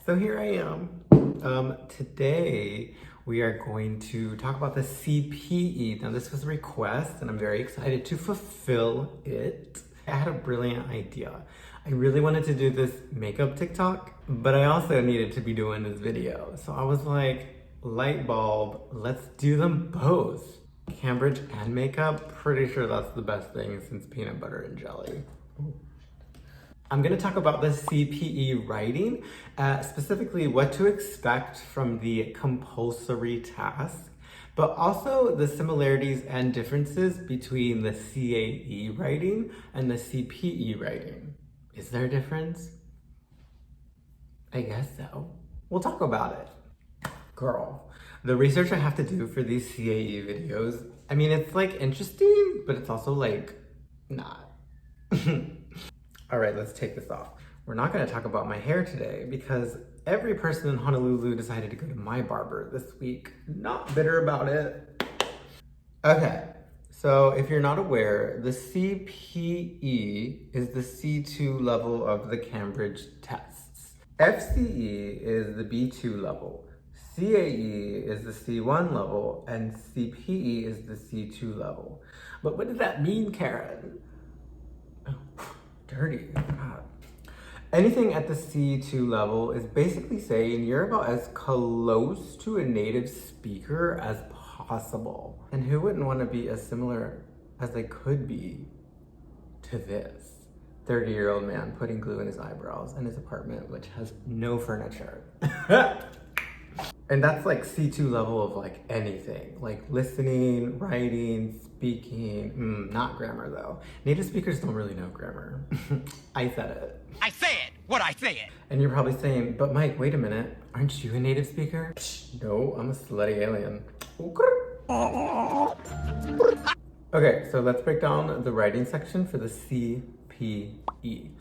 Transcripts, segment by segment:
So here I am. Today we are going to talk about the CPE. Now this was a request and I'm very excited to fulfill it. I had a brilliant idea. I really wanted to do this makeup TikTok, but I also needed to be doing this video. So I was like, light bulb, let's do them both. Cambridge and makeup, pretty sure that's the best thing since peanut butter and jelly. Ooh. I'm going to talk about the CPE writing, specifically what to expect from the compulsory task, but also the similarities and differences between the CAE writing and the CPE writing. Is there a difference? I guess so. We'll talk about it. Girl, the research I have to do for these CAE videos, I mean, it's like interesting, but it's also like not. All right, let's take this off. We're not gonna talk about my hair today because every person in Honolulu decided to go to my barber this week. Not bitter about it. Okay, so if you're not aware, the CPE is the C2 level of the Cambridge tests. FCE is the B2 level. CAE is the C1 level and CPE is the C2 level. But what does that mean, Karen? Oh. Dirty. God. Anything at the C2 level is basically saying you're about as close to a native speaker as possible. And who wouldn't want to be as similar as they could be to this 30-year-old man putting glue in his eyebrows in his apartment, which has no furniture. And that's like C2 level of like anything, like listening, writing, speaking, not grammar though. Native speakers don't really know grammar. I said it. I said what I said. And you're probably saying, but Mike, wait a minute. Aren't you a native speaker? No, I'm a slutty alien. Okay, so let's break down the writing section for the CPE.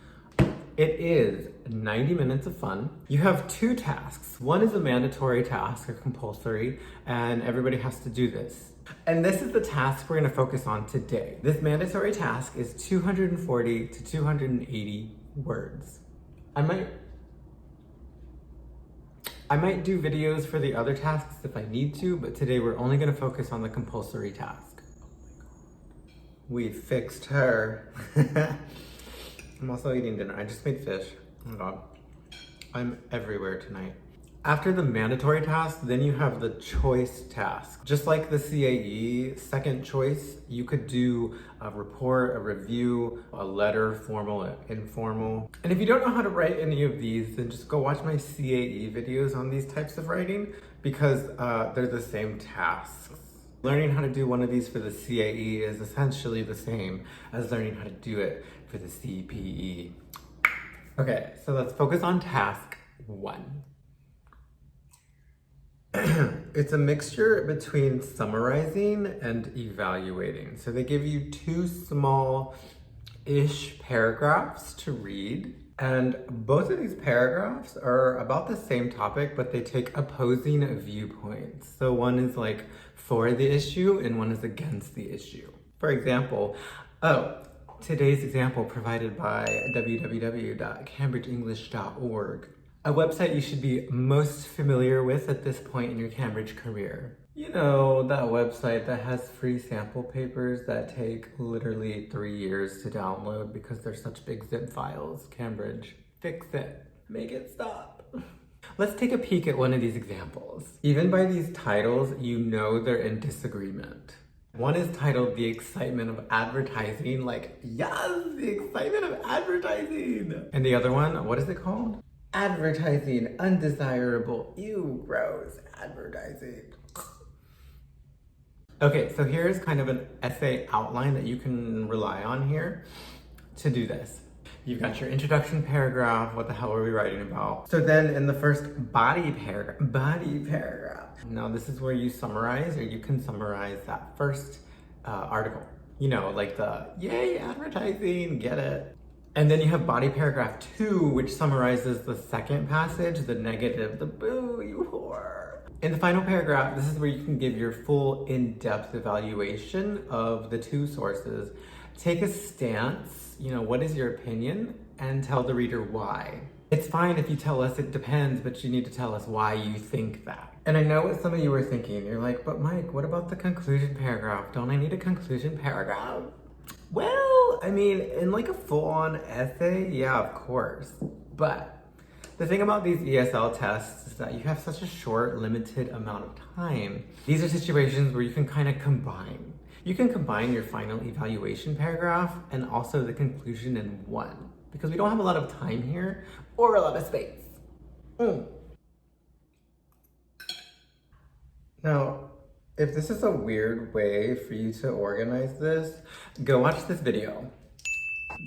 It is 90 minutes of fun. You have two tasks. One is a mandatory task, or compulsory, and everybody has to do this. And this is the task we're gonna focus on today. This mandatory task is 240 to 280 words. I might do videos for the other tasks if I need to, but today we're only gonna focus on the compulsory task. We fixed her. I'm also eating dinner. I just made fish. Oh my God. I'm everywhere tonight. After the mandatory task, then you have the choice task. Just like the CAE second choice, you could do a report, a review, a letter, formal, informal. And if you don't know how to write any of these, then just go watch my CAE videos on these types of writing because they're the same tasks. Learning how to do one of these for the CAE is essentially the same as learning how to do it for the CPE. Okay, so let's focus on task 1. It's a mixture between summarizing and evaluating. So they give you 2 small-ish paragraphs to read. And both of these paragraphs are about the same topic, but they take opposing viewpoints. So one is like for the issue and one is against the issue. For example, today's example provided by www.cambridgeenglish.org, a website you should be most familiar with at this point in your Cambridge career. You know, that website that has free sample papers that take literally 3 years to download because they're such big zip files. Cambridge, fix it. Make it stop. Let's take a peek at one of these examples. Even by these titles, you know they're in disagreement. One is titled The Excitement of Advertising, like, yes, the excitement of advertising. And the other one, what is it called? Advertising, undesirable, ew, gross, advertising. Okay, so here's kind of an essay outline that you can rely on here to do this. You've got your introduction paragraph, what the hell are we writing about? So then in the first body paragraph. Now this is where you summarize, or you can summarize that first article. You know, like the, yay, advertising, get it. And then you have body paragraph 2, which summarizes the second passage, the negative, the boo, you whore. In the final paragraph, this is where you can give your full in-depth evaluation of the 2 sources. Take a stance, you know, what is your opinion? and tell the reader why. It's fine if you tell us it depends, but you need to tell us why you think that. And I know what some of you were thinking. You're like, but Mike, what about the conclusion paragraph? Don't I need a conclusion paragraph? Well, I mean, in like a full-on essay, yeah, of course. But the thing about these ESL tests is that you have such a short, limited amount of time. These are situations where you can kind of combine. You can combine your final evaluation paragraph and also the conclusion in one, because we don't have a lot of time here or a lot of space. Now, if this is a weird way for you to organize this, go watch this video.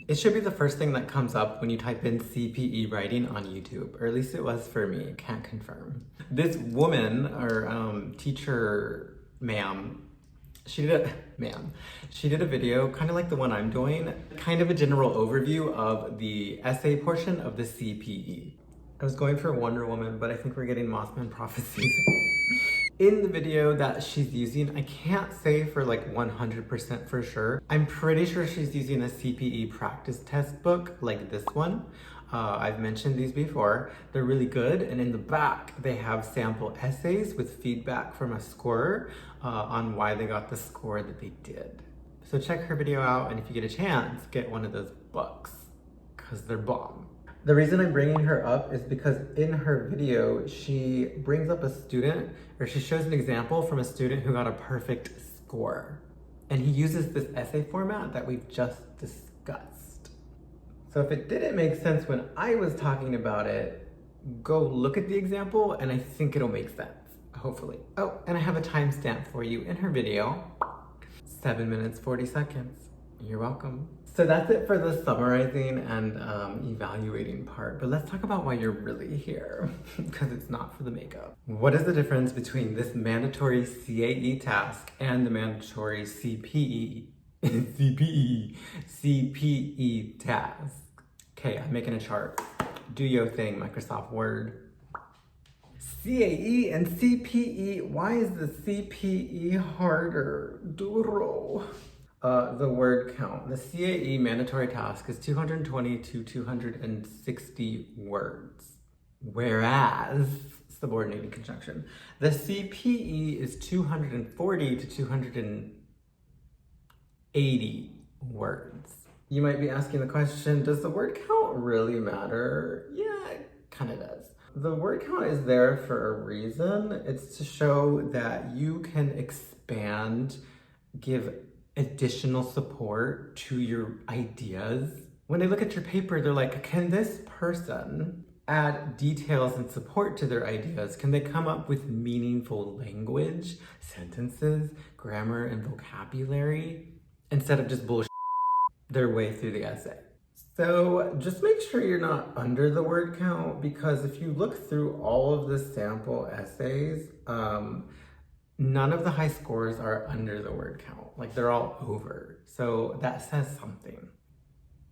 It should be the first thing that comes up when you type in CPE Writing on YouTube, or at least it was for me, can't confirm. This woman, or teacher ma'am, she did a video kind of like the one I'm doing, kind of a general overview of the essay portion of the CPE. I was going for Wonder Woman, but I think we're getting Mothman Prophecies. In the video that she's using, I can't say for like 100% for sure. I'm pretty sure she's using a CPE practice test book like this one. I've mentioned these before. They're really good, and in the back they have sample essays with feedback from a scorer on why they got the score that they did. So check her video out, and if you get a chance, get one of those books, because they're bomb. The reason I'm bringing her up is because in her video, she brings up a student, or she shows an example from a student who got a perfect score. And he uses this essay format that we've just discussed. So if it didn't make sense when I was talking about it, go look at the example and I think it'll make sense, hopefully. Oh, and I have a timestamp for you in her video, 7 minutes, 40 seconds. You're welcome. So that's it for the summarizing and evaluating part, but let's talk about why you're really here, because it's not for the makeup. What is the difference between this mandatory CAE task and the mandatory CPE task? Okay, I'm making a chart. Do your thing, Microsoft Word. CAE and CPE, why is the CPE harder? Duro. The word count. The CAE mandatory task is 220 to 260 words, whereas subordinating conjunction, the CPE is 240 to 280 words. You might be asking the question, does the word count really matter? Yeah, it kind of does. The word count is there for a reason. It's to show that you can expand, give additional support to your ideas. When they look at your paper, they're like, can this person add details and support to their ideas? Can they come up with meaningful language, sentences, grammar, and vocabulary, instead of just bullshit their way through the essay? So just make sure you're not under the word count, because if you look through all of the sample essays, none of the high scores are under the word count. Like, they're all over. So that says something.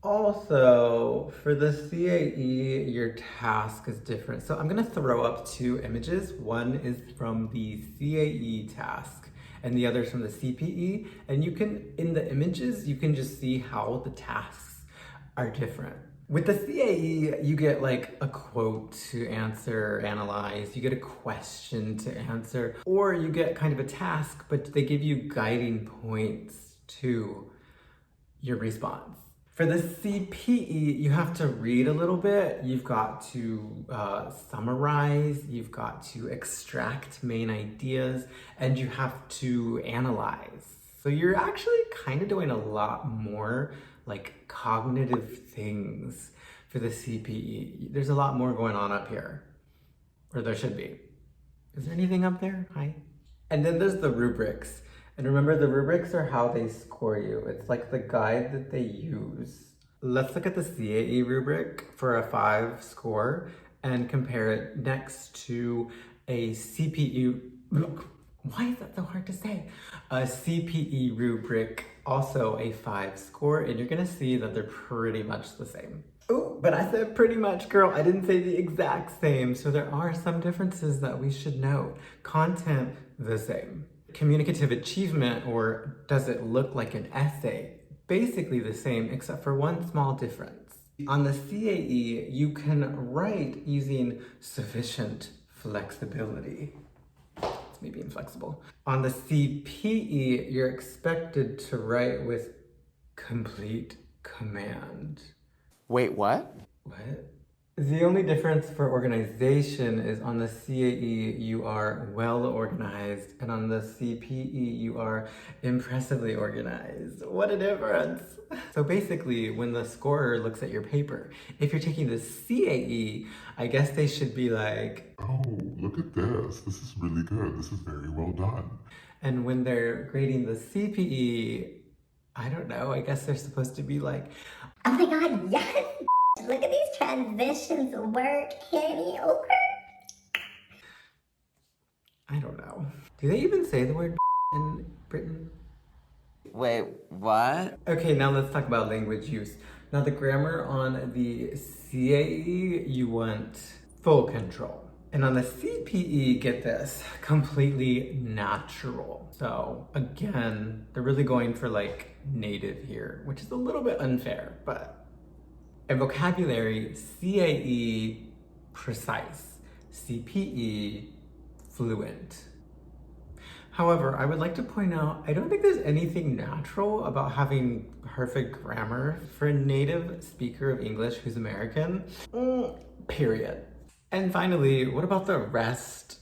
Also, for the CAE, your task is different. So I'm gonna throw up two images. One is from the CAE task and the other is from the CPE. And you can, in the images, you can just see how the tasks are different. With the CAE, you get like a quote to answer, analyze, you get a question to answer, or you get kind of a task, but they give you guiding points to your response. For the CPE, you have to read a little bit, you've got to summarize, you've got to extract main ideas, and you have to analyze. So you're actually kind of doing a lot more like cognitive things for the CPE. There's a lot more going on up here, or there should be. Is there anything up there? Hi. And then there's the rubrics. And remember, the rubrics are how they score you. It's like the guide that they use. Let's look at the CAE rubric for a 5 score and compare it next to a CPE. Why is that so hard to say? A CPE rubric, also a 5 score, and you're gonna see that they're pretty much the same. Oh, but I said pretty much, girl. I didn't say the exact same. So there are some differences that we should note. Content, the same. Communicative achievement, or does it look like an essay? Basically the same, except for one small difference. On the CAE, you can write using sufficient flexibility. It's me being flexible. On the CPE, you're expected to write with complete command. Wait, what? What? The only difference for organization is on the CAE you are well organized, and on the CPE you are impressively organized. What a difference! So basically, when the scorer looks at your paper, if you're taking the CAE, I guess they should be like, "Oh, look at this. This is really good. This is very well done." and when they're grading the CPE, I don't know, I guess they're supposed to be like, "Oh my god, yes! Look at these transitions work, Kenny, okay?" I don't know. Do they even say the word in Britain? Wait, what? Okay, now let's talk about language use. Now the grammar on the CAE, you want full control. And on the CPE, get this, completely natural. So again, they're really going for like native here, which is a little bit unfair, but in vocabulary, CAE, precise, CPE, fluent. However, I would like to point out, I don't think there's anything natural about having perfect grammar for a native speaker of English who's American, period. And finally, what about the rest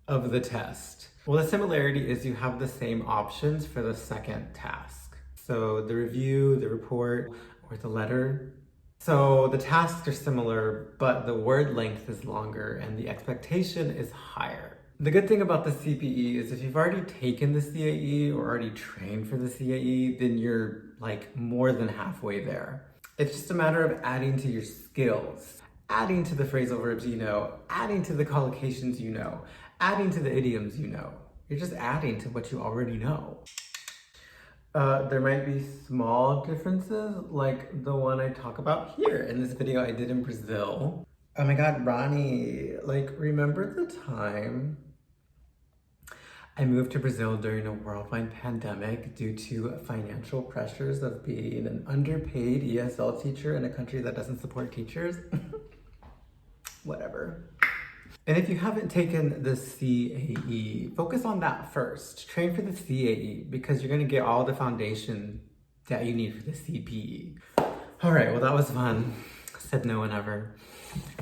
of the test? Well, the similarity is you have the same options for the second task. So the review, the report, or the letter. So the tasks are similar, but the word length is longer and the expectation is higher. The good thing about the CPE is if you've already taken the CAE or already trained for the CAE, then you're like more than halfway there. It's just a matter of adding to your skills, adding to the phrasal verbs you know, adding to the collocations you know, adding to the idioms you know. You're just adding to what you already know. There might be small differences, like the one I talk about here in this video I did in Brazil. Oh my god, Ronnie, like, remember the time I moved to Brazil during a worldwide pandemic due to financial pressures of being an underpaid ESL teacher in a country that doesn't support teachers? Whatever. And if you haven't taken the CAE, focus on that first. Train for the CAE because you're gonna get all the foundation that you need for the CPE. All right, well that was fun. Said no one ever.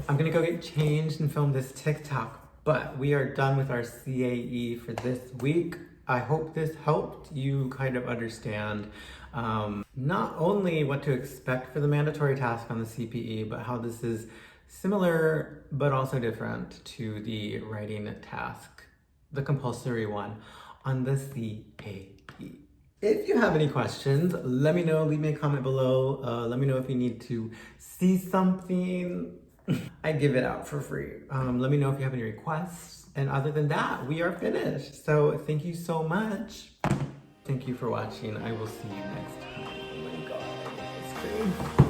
I'm gonna go get changed and film this TikTok, but we are done with our CAE for this week. I hope this helped you kind of understand not only what to expect for the mandatory task on the CPE, but how this is similar but also different to the writing task, the compulsory one on the CAE. If you have any questions, let me know, leave me a comment below. Let me know if you need to see something. I give it out for free. Let me know if you have any requests. And other than that, we are finished. So thank you so much. Thank you for watching. I will see you next time. Oh my God, ice cream.